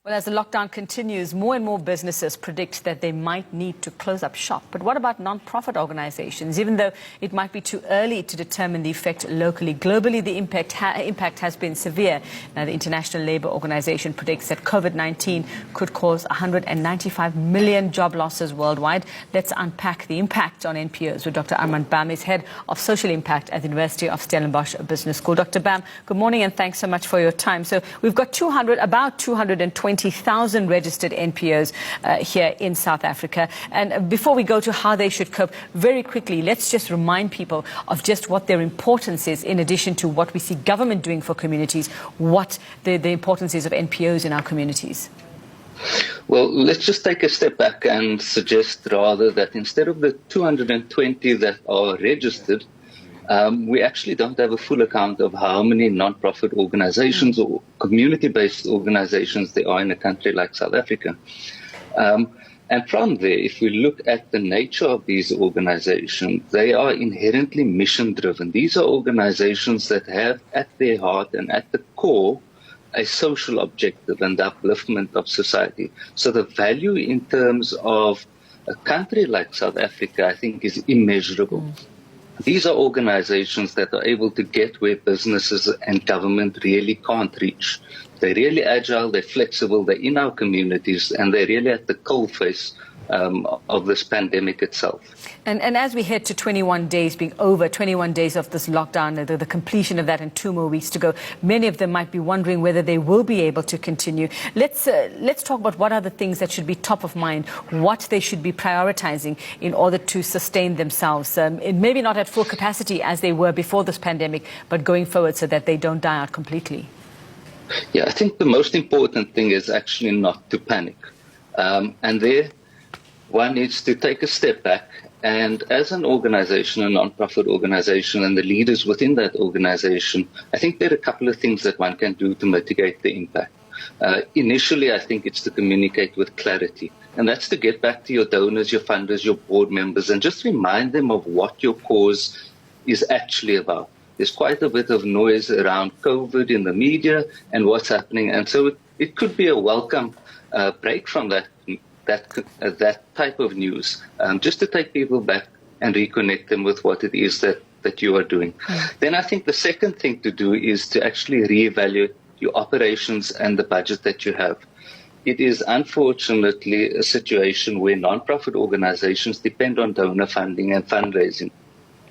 Well, as the lockdown continues, more and more businesses predict that they might need to close up shop. But what about non-profit organizations? Even though it might be too early to determine the effect locally, globally the impact has been severe. Now, the International Labour Organization predicts that COVID-19 could cause 195 million job losses worldwide. Let's unpack the impact on NPOs with Dr. Armand Bam, is Head of Social Impact at the University of Stellenbosch Business School. Dr. Bam, good morning and thanks so much for your time. So we've got about 220,000 registered NPOs here in South Africa. And before we go to how they should cope, very quickly, let's just remind people of just what their importance is, in addition to what we see government doing for communities, what the importance is of NPOs in our communities. Well, let's just take a step back and suggest rather that instead of the 220 that are registered, we actually don't have a full account of how many non-profit organizations or community-based organizations there are in a country like South Africa. And from there, if we look at the nature of these organizations, they are inherently mission-driven. These are organizations that have at their heart and at the core a social objective and the upliftment of society. So the value in terms of a country like South Africa, I think, is immeasurable. These are organizations that are able to get where businesses and government really can't reach. They're really agile, they're flexible, they're in our communities, and they're really at the coalface of this pandemic itself. And as we head to 21 days, being over 21 days of this lockdown, the completion of that and 2 more weeks to go, many of them might be wondering whether they will be able to continue. Let's talk about what are the things that should be top of mind, what they should be prioritizing in order to sustain themselves, maybe not at full capacity as they were before this pandemic, but going forward so that they don't die out completely. Yeah, I think the most important thing is actually not to panic. And there, one needs to take a step back. And as an organization, a non-profit organization, and the leaders within that organization, I think there are a couple of things that one can do to mitigate the impact. Initially, I think it's to communicate with clarity. And that's to get back to your donors, your funders, your board members, and just remind them of what your cause is actually about. There's quite a bit of noise around COVID in the media and what's happening. And so it could be a welcome break from that type of news, just to take people back and reconnect them with what it is that you are doing. Then I think the second thing to do is to actually reevaluate your operations and the budget that you have. It is unfortunately a situation where non-profit organizations depend on donor funding and fundraising,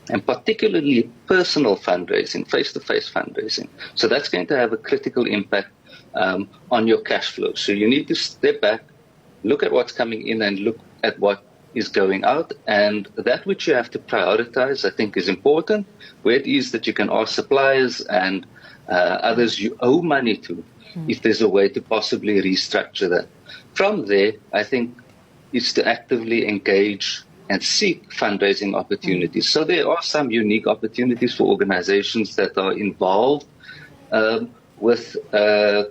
and particularly personal fundraising, face-to-face fundraising. So that's going to have a critical impact on your cash flow. So you need to step back, look at what's coming in and look at what is going out. And that which you have to prioritize, I think, is important, where it is that you can ask suppliers and others you owe money to, if there's a way to possibly restructure that. From there, I think it's to actively engage and seek fundraising opportunities. So there are some unique opportunities for organizations that are involved with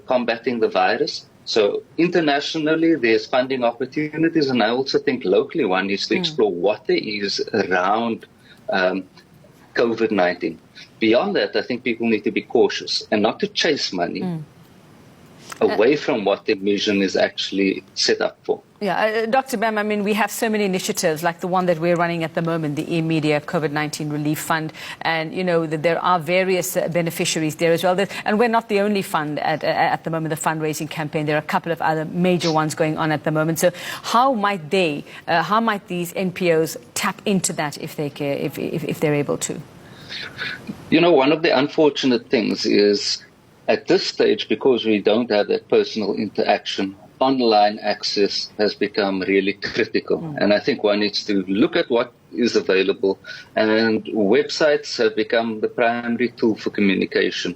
combating the virus. So internationally, there's funding opportunities, and I also think locally one needs to explore what there is around COVID-19. Beyond that, I think people need to be cautious and not to chase money away from what their mission is actually set up for. Yeah, Dr. Bam, I mean, we have so many initiatives like the one that we're running at the moment, the eMedia COVID-19 Relief Fund. And, you know, there are various beneficiaries there as well. And we're not the only fund at the moment, the fundraising campaign. There are a couple of other major ones going on at the moment. So how might these NPOs tap into that if they're able to? You know, one of the unfortunate things is at this stage, because we don't have that personal interaction, online access has become really critical. And I think one needs to look at what is available. And websites have become the primary tool for communication.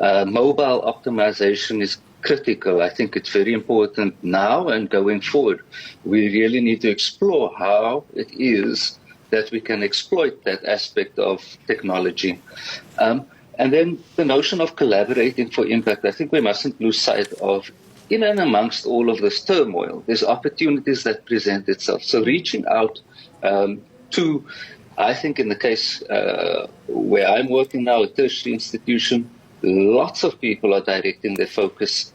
Mobile optimization is critical. I think it's very important now and going forward. We really need to explore how it is that we can exploit that aspect of technology. And then the notion of collaborating for impact, I think we mustn't lose sight of. In and amongst all of this turmoil, there's opportunities that present itself. So reaching out to, I think in the case where I'm working now, a tertiary institution, lots of people are directing their focus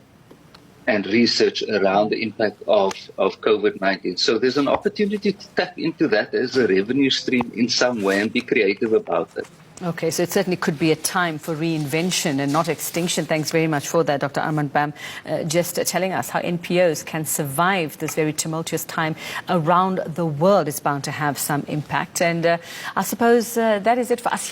and research around the impact of COVID-19. So there's an opportunity to tap into that as a revenue stream in some way and be creative about it. Okay, so it certainly could be a time for reinvention and not extinction. Thanks very much for that, Dr. Armand Bam, just telling us how NPOs can survive this very tumultuous time around the world. It's bound to have some impact. And I suppose that is it for us here.